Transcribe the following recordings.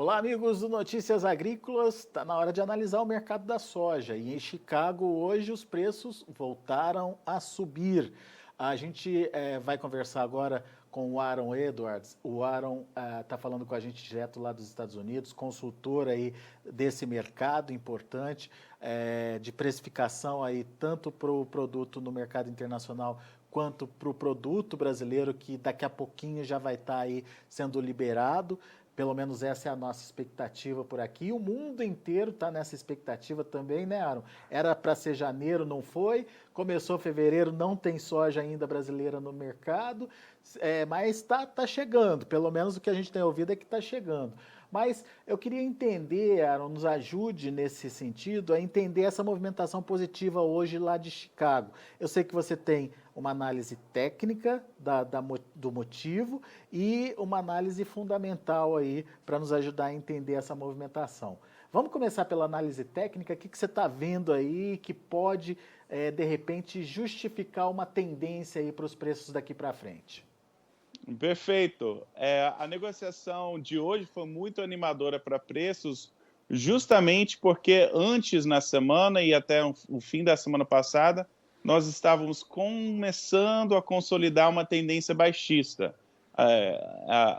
Olá, amigos do Notícias Agrícolas. Está na hora de analisar o mercado da soja. E em Chicago, hoje, os preços voltaram a subir. A gente vai conversar agora com o Aaron Edwards. O Aaron está falando com a gente direto lá dos Estados Unidos, consultor aí desse mercado importante, de precificação aí, tanto para o produto no mercado internacional quanto para o produto brasileiro, que daqui a pouquinho já vai estar aí sendo liberado. Pelo menos essa é a nossa expectativa por aqui. E o mundo inteiro está nessa expectativa também, né, Aaron? Era para ser janeiro, não foi. Começou fevereiro, não tem soja ainda brasileira no mercado, mas está chegando. Pelo menos o que a gente tem ouvido é que está chegando. Mas eu queria entender, Aaron, nos ajude nesse sentido, a entender essa movimentação positiva hoje lá de Chicago. Eu sei que você tem uma análise técnica do motivo e uma análise fundamental aí para nos ajudar a entender essa movimentação. Vamos começar pela análise técnica. O que você está vendo aí que pode, de repente, justificar uma tendência aí para os preços daqui para frente? Perfeito. A negociação de hoje foi muito animadora para preços, justamente porque antes na semana e até o fim da semana passada, nós estávamos começando a consolidar uma tendência baixista.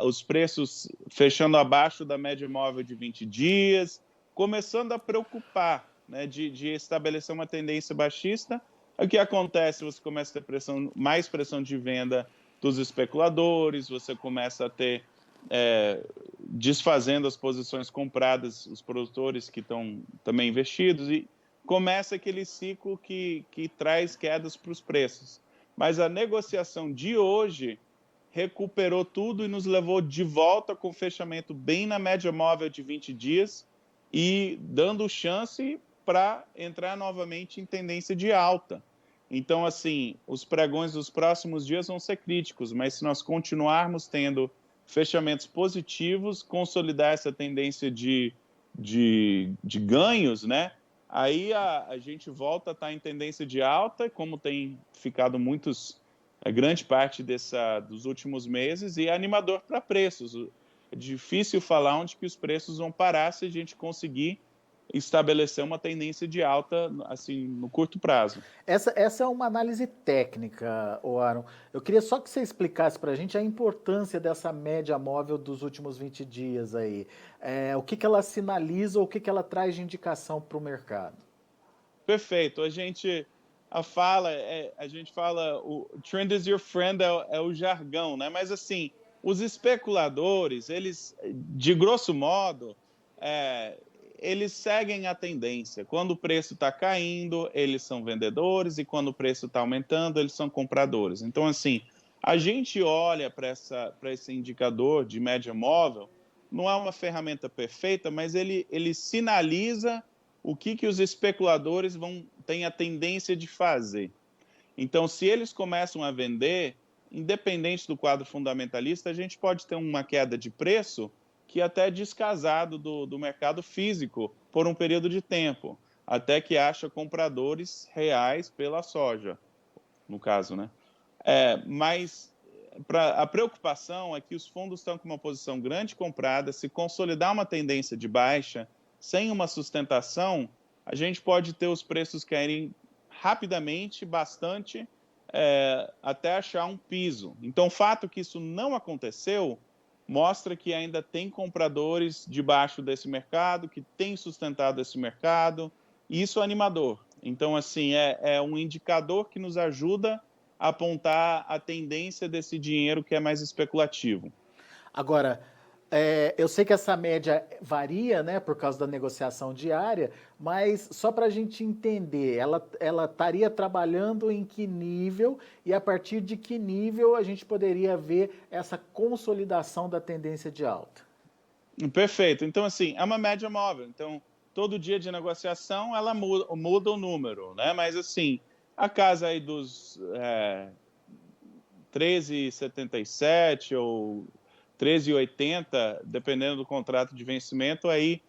Os preços fechando abaixo da média móvel de 20 dias, começando a preocupar, né, de estabelecer uma tendência baixista. O que acontece? Você começa a ter mais pressão de venda dos especuladores, você começa a ter, desfazendo as posições compradas, os produtores que estão também investidos, e começa aquele ciclo que traz quedas para os preços. Mas a negociação de hoje recuperou tudo e nos levou de volta com fechamento bem na média móvel de 20 dias e dando chance para entrar novamente em tendência de alta. Então, assim, os pregões dos próximos dias vão ser críticos, mas se nós continuarmos tendo fechamentos positivos, consolidar essa tendência de ganhos, né? Aí a gente volta a estar em tendência de alta, como tem ficado grande parte dos últimos meses, e é animador para preços. É difícil falar onde que os preços vão parar se a gente conseguir estabelecer uma tendência de alta assim, no curto prazo. Essa é uma análise técnica, Aaron. Eu queria só que você explicasse para a gente a importância dessa média móvel dos últimos 20 dias aí. O que ela sinaliza ou o que ela traz de indicação para o mercado? Perfeito. A gente fala o trend is your friend, é o jargão, né? Mas assim, os especuladores, eles, de grosso modo, eles seguem a tendência. Quando o preço está caindo, eles são vendedores, e quando o preço está aumentando, eles são compradores. Então, assim, a gente olha para esse indicador de média móvel, não é uma ferramenta perfeita, mas ele sinaliza o que os especuladores têm a tendência de fazer. Então, se eles começam a vender, independente do quadro fundamentalista, a gente pode ter uma queda de preço que até é descasado do mercado físico por um período de tempo, até que acha compradores reais pela soja, no caso, né? Mas a preocupação é que os fundos estão com uma posição grande comprada, se consolidar uma tendência de baixa, sem uma sustentação, a gente pode ter os preços caírem rapidamente, bastante, até achar um piso. Então, o fato que isso não aconteceu mostra que ainda tem compradores debaixo desse mercado, que tem sustentado esse mercado, e isso é animador. Então, assim, é um indicador que nos ajuda a apontar a tendência desse dinheiro que é mais especulativo. Agora, eu sei que essa média varia, né, por causa da negociação diária, mas só para a gente entender, ela estaria trabalhando em que nível e a partir de que nível a gente poderia ver essa consolidação da tendência de alta? Perfeito. Então, assim, é uma média móvel. Então, todo dia de negociação, ela muda o número, né? Mas, assim, a casa aí dos 13,77 ou 13,80, dependendo do contrato de vencimento, aí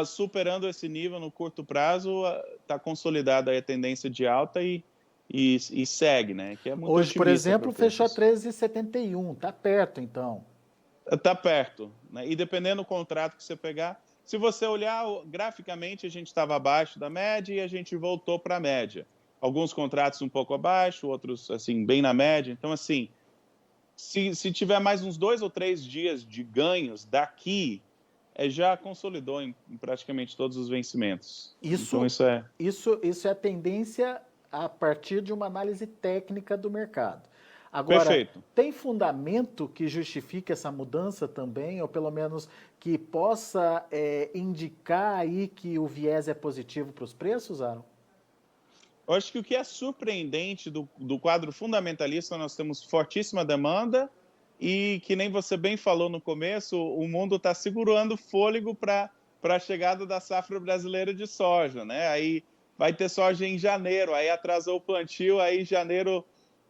superando esse nível no curto prazo, está consolidada aí a tendência de alta e segue, né? Que é muito Hoje, por otimista para exemplo, fechou a preços. 13,71, tá perto então. Está perto, né? E dependendo do contrato que você pegar, se você olhar graficamente, a gente estava abaixo da média e a gente voltou para a média. Alguns contratos um pouco abaixo, outros assim bem na média. Então, assim, se tiver mais uns 2 ou 3 dias de ganhos daqui, já consolidou em praticamente todos os vencimentos. Então, Isso, isso é isso é a tendência a partir de uma análise técnica do mercado. Agora, perfeito. tem fundamento que justifique essa mudança também, ou pelo menos que possa indicar aí que o viés é positivo para os preços, Aaron? Eu acho que o que é surpreendente do quadro fundamentalista, nós temos fortíssima demanda e, que nem você bem falou no começo, o mundo está segurando fôlego para a chegada da safra brasileira de soja, né? Aí vai ter soja em janeiro, aí atrasou o plantio, aí em janeiro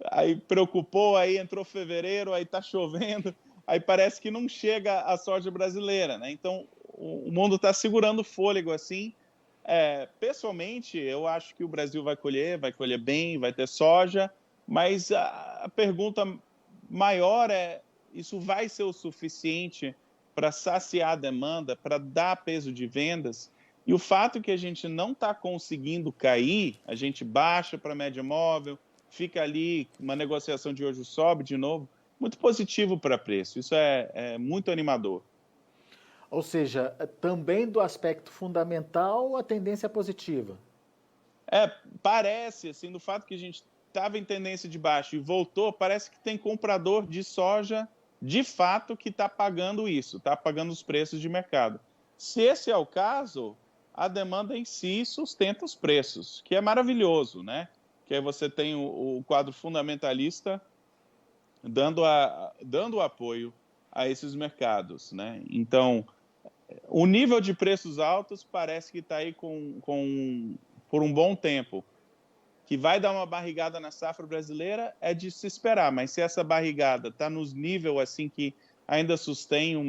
aí preocupou, aí entrou fevereiro, aí está chovendo, aí parece que não chega a soja brasileira, né? Então o mundo está segurando fôlego assim. Pessoalmente, eu acho que o Brasil vai colher bem, vai ter soja, mas a pergunta maior é: isso vai ser o suficiente para saciar a demanda, para dar peso de vendas? E o fato que a gente não está conseguindo cair, a gente baixa para a média móvel, fica ali, uma negociação de hoje sobe de novo, muito positivo para preço. Isso é muito animador. Ou seja, também do aspecto fundamental, a tendência é positiva. Parece, assim, do fato que a gente estava em tendência de baixo e voltou, parece que tem comprador de soja, de fato, que está pagando isso, está pagando os preços de mercado. Se esse é o caso, a demanda em si sustenta os preços, que é maravilhoso, né? Que aí você tem o quadro fundamentalista dando apoio a esses mercados, né? Então, o nível de preços altos parece que está aí por um bom tempo. Que vai dar uma barrigada na safra brasileira é de se esperar, mas se essa barrigada está nos níveis assim que ainda sustenta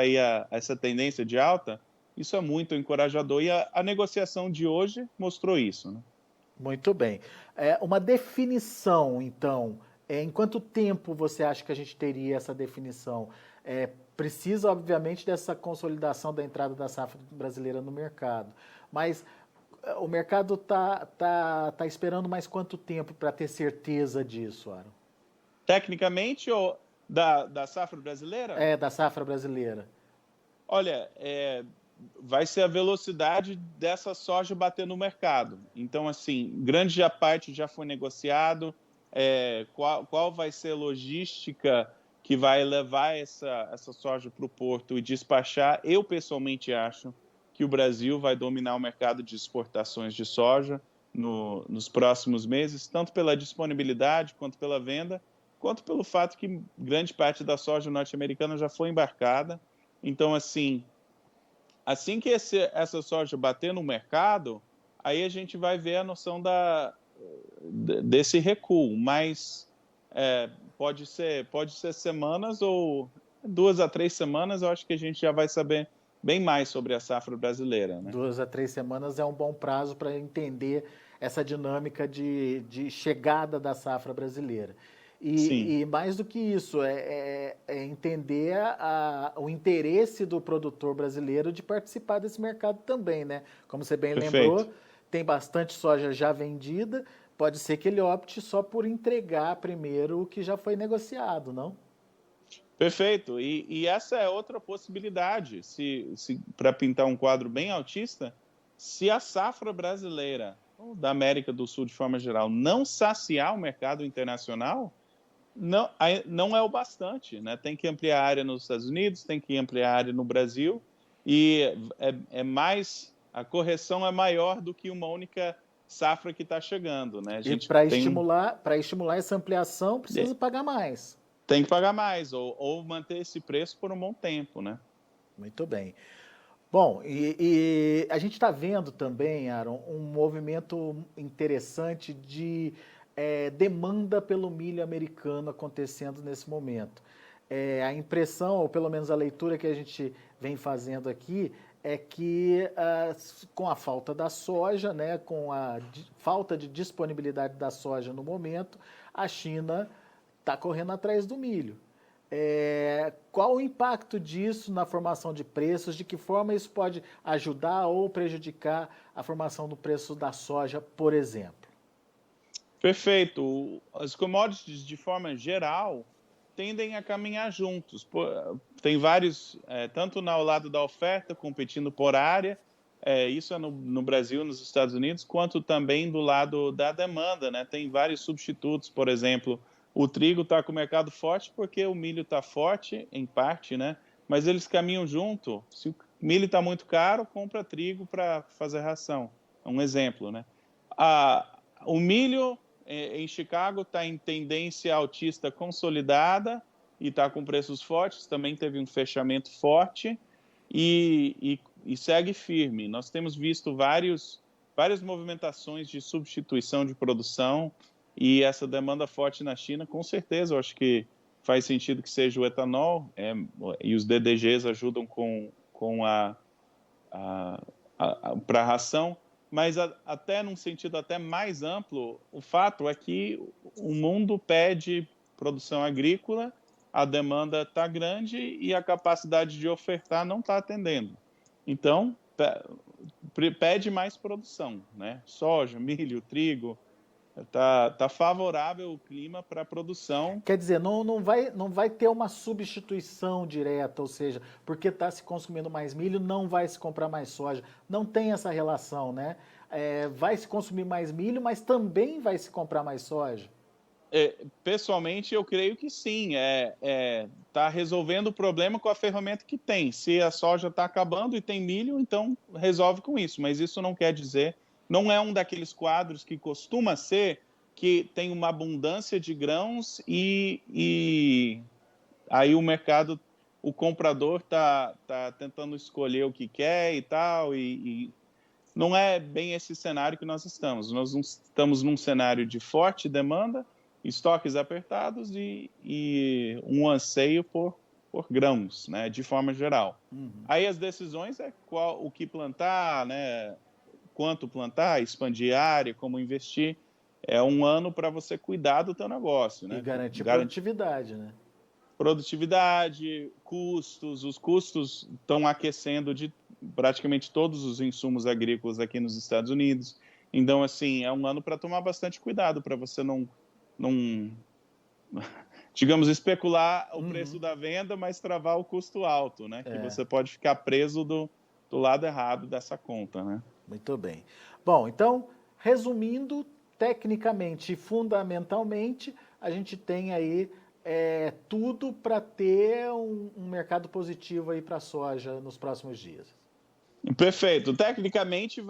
aí essa tendência de alta, isso é muito encorajador e a negociação de hoje mostrou isso, né? Muito bem. Uma definição, então, em quanto tempo você acha que a gente teria essa definição? Precisa, obviamente, dessa consolidação da entrada da safra brasileira no mercado, mas o mercado tá esperando mais quanto tempo para ter certeza disso, Aaron? Tecnicamente, ou da safra brasileira, Da safra brasileira. olha, vai ser a velocidade dessa soja bater no mercado. Então, assim, grande parte já foi negociado. Qual vai ser a logística que vai levar essa soja para o porto e despachar? Eu, pessoalmente, acho que o Brasil vai dominar o mercado de exportações de soja nos próximos meses, tanto pela disponibilidade quanto pela venda, quanto pelo fato que grande parte da soja norte-americana já foi embarcada. Então, assim que essa soja bater no mercado, aí a gente vai ver a noção desse recuo, mas pode ser semanas ou 2 a 3 semanas, eu acho que a gente já vai saber bem mais sobre a safra brasileira, né? 2 a 3 semanas é um bom prazo para entender essa dinâmica de chegada da safra brasileira. Sim, E mais do que isso, é entender o interesse do produtor brasileiro de participar desse mercado também, né? Como você bem perfeito. lembrou, tem bastante soja já vendida, pode ser que ele opte só por entregar primeiro o que já foi negociado, não? Perfeito. E essa é outra possibilidade, para pintar um quadro bem altista, se a safra brasileira, ou da América do Sul de forma geral, não saciar o mercado internacional, não é o bastante, né? Tem que ampliar a área nos Estados Unidos, tem que ampliar a área no Brasil, e a correção é maior do que uma única safra que está chegando, né? A E gente para estimular essa ampliação, precisa pagar mais. tem que pagar mais, ou manter esse preço por um bom tempo, né? Muito bem. Bom, e a gente está vendo também, Aaron, um movimento interessante de demanda pelo milho americano acontecendo nesse momento. A impressão, ou pelo menos a leitura que a gente vem fazendo aqui, é que com a falta da soja, né, com a falta de disponibilidade da soja no momento, a China está correndo atrás do milho. Qual o impacto disso na formação de preços? De que forma isso pode ajudar ou prejudicar a formação do preço da soja, por exemplo? Perfeito. As commodities, de forma geral, tendem a caminhar juntos. Tem vários, tanto no lado da oferta, competindo por área, isso é no Brasil, nos Estados Unidos, quanto também do lado da demanda, né? Tem vários substitutos, por exemplo, o trigo está com o mercado forte porque o milho está forte, em parte, né? Mas eles caminham junto. Se o milho está muito caro, compra trigo para fazer ração. É um exemplo, né? O milho em Chicago está em tendência altista consolidada e está com preços fortes, também teve um fechamento forte e segue firme. Nós temos visto várias movimentações de substituição de produção e essa demanda forte na China, com certeza, eu acho que faz sentido que seja o etanol, e os DDGs ajudam para a ração, mas até num sentido até mais amplo, o fato é que o mundo pede produção agrícola, a demanda está grande e a capacidade de ofertar não está atendendo. Então, pede mais produção, né? Soja, milho, trigo, tá favorável o clima para a produção. Quer dizer, não vai ter uma substituição direta, ou seja, porque está se consumindo mais milho, não vai se comprar mais soja. Não tem essa relação, né? Vai se consumir mais milho, mas também vai se comprar mais soja. Pessoalmente, eu creio que sim. Tá resolvendo o problema com a ferramenta que tem. Se a soja está acabando e tem milho, então resolve com isso. Mas isso não quer dizer, não é um daqueles quadros que costuma ser que tem uma abundância de grãos e aí o mercado, o comprador tá tentando escolher o que quer e tal, e não é bem esse cenário que nós estamos. Nós estamos num cenário de forte demanda, estoques apertados e um anseio por grãos, né, de forma geral. Uhum. Aí as decisões o que plantar, né, quanto plantar, expandir área, como investir. É um ano para você cuidar do teu negócio, né? E garantir produtividade, né? Produtividade, custos. Os custos estão aquecendo de praticamente todos os insumos agrícolas aqui nos Estados Unidos. Então, assim, é um ano para tomar bastante cuidado, para você não, digamos, especular o preço da venda, mas travar o custo alto, né? Que você pode ficar preso do lado errado dessa conta, né? Muito bem. Bom, então, resumindo, tecnicamente e fundamentalmente, a gente tem aí tudo para ter um mercado positivo aí para a soja nos próximos dias. Perfeito. Tecnicamente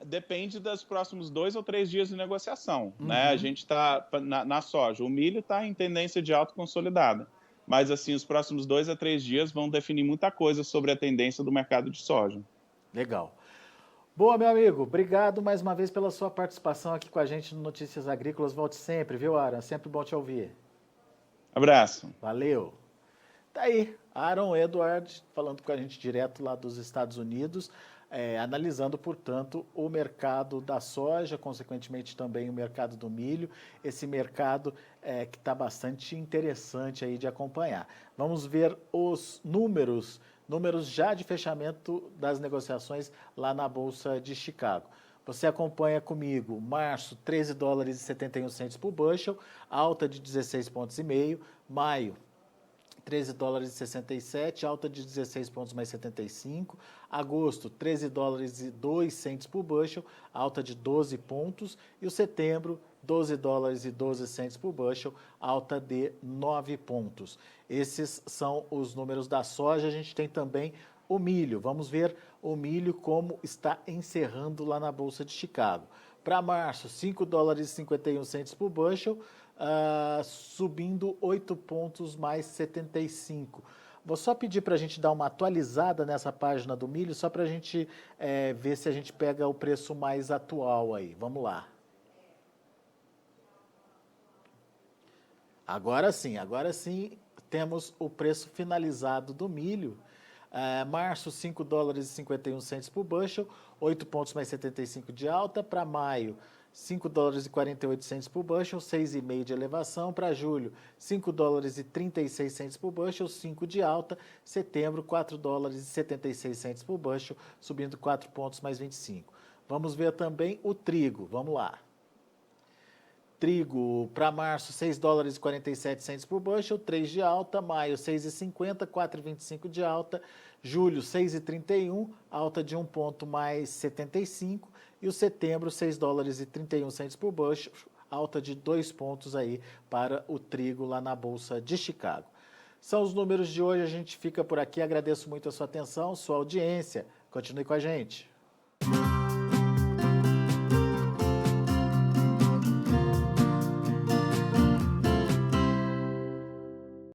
depende dos próximos 2 ou 3 dias de negociação, né? A gente está na soja. O milho está em tendência de alta consolidada, mas assim os próximos 2 a 3 dias vão definir muita coisa sobre a tendência do mercado de soja. Legal. Boa, meu amigo. Obrigado mais uma vez pela sua participação aqui com a gente no Notícias Agrícolas. Volte sempre, viu, Aaron? Sempre bom te ouvir. Abraço. Valeu. Tá aí, Aaron Edward falando com a gente direto lá dos Estados Unidos, analisando, portanto, o mercado da soja, consequentemente também o mercado do milho, esse mercado que está bastante interessante aí de acompanhar. Vamos ver os números já de fechamento das negociações lá na Bolsa de Chicago. Você acompanha comigo, março, 13 dólares e 71 centes por bushel, alta de 16,5 pontos. Maio, 13 dólares e 67, alta de 16 pontos mais 75. Agosto, 13 dólares e 2 centes por bushel, alta de 12 pontos. E o setembro, 12 dólares e 12 centes por bushel, alta de 9 pontos. Esses são os números da soja. A gente tem também o milho. Vamos ver o milho como está encerrando lá na Bolsa de Chicago. Para março, 5 dólares e 51 centes por bushel, subindo 8 pontos mais 75. Vou só pedir para a gente dar uma atualizada nessa página do milho, só para a gente ver se a gente pega o preço mais atual aí. Vamos lá. Agora sim temos o preço finalizado do milho. Março, 5 dólares e 51 centes por bushel, 8 pontos mais 75 de alta. Para maio, $5,48 por bushel, 6,5 de elevação. Para julho, $5,36 por bushel, 5 de alta. Setembro, $4,76 por bushel, subindo 4 pontos mais 25. Vamos ver também o trigo, vamos lá. Trigo para março, $6,47 por bushel, 3 de alta. Maio, 6,50, 4,25 de alta. Julho, 6,31, alta de 1 ponto mais 75. E o setembro, $6,31 por bushel, alta de 2 pontos aí para o trigo lá na Bolsa de Chicago. São os números de hoje, a gente fica por aqui. Agradeço muito a sua atenção, sua audiência. Continue com a gente.